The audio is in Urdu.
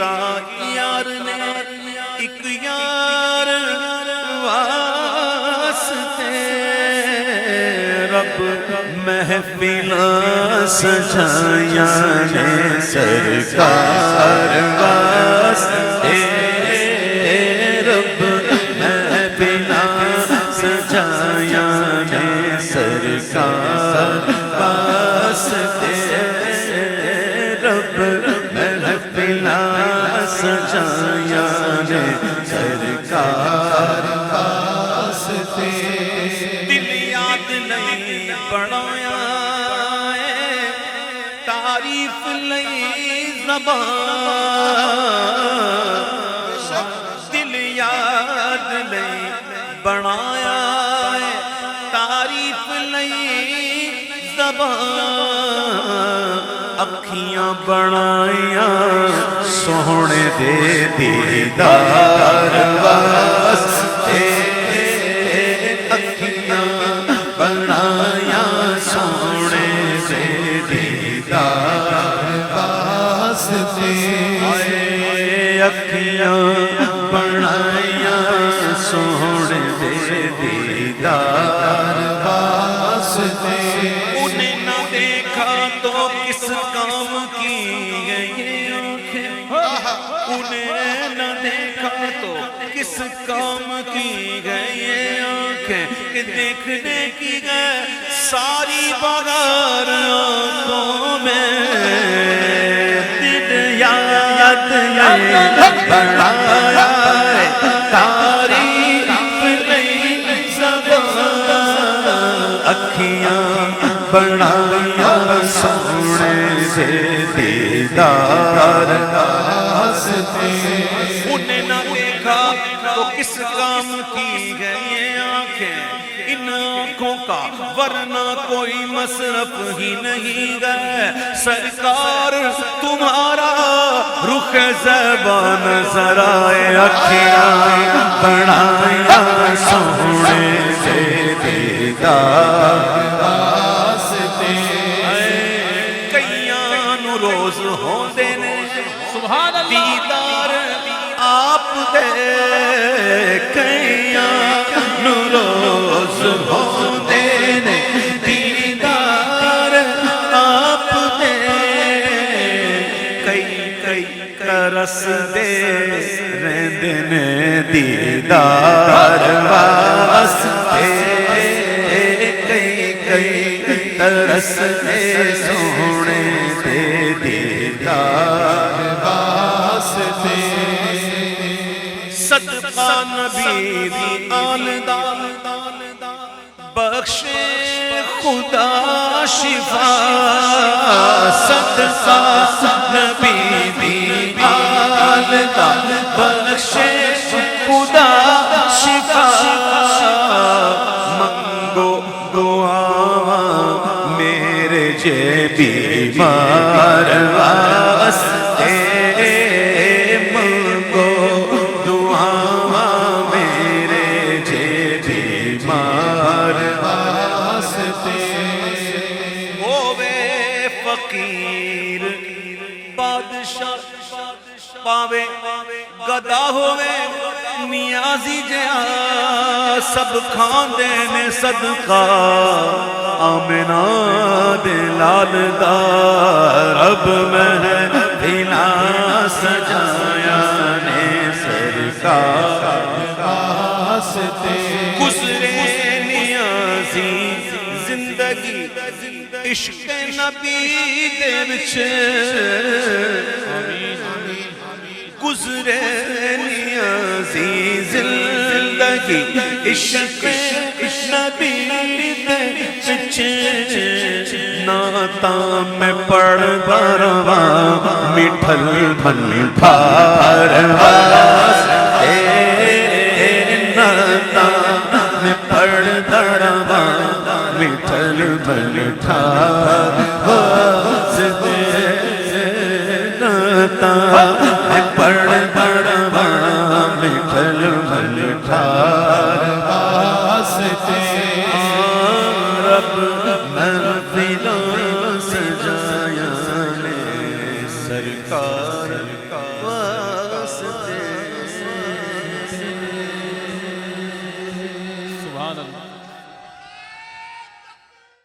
کیتا یار نے ایک یار واسطے رب محفلاں سجایا نے سرکار واسطے رب محفلاں سجایا نے سرکار واسطے رب محفلاں سجایا نے سرکار واسطے دل یاد نہیں بڑھایا تعریف نہیں زبان دل یاد نہیں بڑھایا تعریف نہیں زبان اکھیاں بنائیاں سونے دے دیدار واسطے اکھیاں بنائیاں سونے دے دیدار واسطے اکھیاں بنائیاں سونے دے دیدار واسطے انہیں نہ دیکھا تو کس کام کی یہ آنکھیں انہیں نہ دیکھا تو کس کام کی گئی یہ آنکھیں کہ دیکھنے کی گئے ساری بغیر آنکھوں میں دل یاد نہیں بڑھایا تاریخ نہیں زبان اکھیاں بنایا سونے سے دیدار واسطے انہیں نہ دیکھا تو کس کام کی گئی یہ آنکھیں ان آنکھوں کا ورنہ کوئی مصرف ہی نہیں گئے سرکار تمہارا رخ زیباں نظر آئے اکھیاں بنایا سونے سے دیدار واسطے کئیاں نو روز ہوندے نے سبحان اللہ دیدار آپ دے کئیاں نو روز ہوندے نے دیدار آپ دے کئی ترس دے رہندے نے دیدار واسطے ترس دے سونے دے دیدار واسطے صدقہ نبی دی آل دا بخشے خدا شفا صدقہ نبی دی آل دا بخشے خدا شفا منگو دعا جے بیمار واسطے منگو دعا میرے جے بیمار واسطے ہووے فقیر بادشاہ پاوے گدا ہووے نیازی جہاں سب کھاندے نے صدقہ آمنہ دلال دا رب محفلاں سجایا نے سرکار واسطے گزرے نیازی زندگی عشق نبی دے وچ گزرے نیازی زندگی عشق نبی دے وچ نعتاں میں پڑھ برواں مٹھل ملٹھار واسطے نعتاں میں پڑھ برواں مٹھل ملٹھار واسطے نعتاں میں پڑھ برواں مٹھل ملٹھار واسطے رب محفلاں سجایا نے سرکار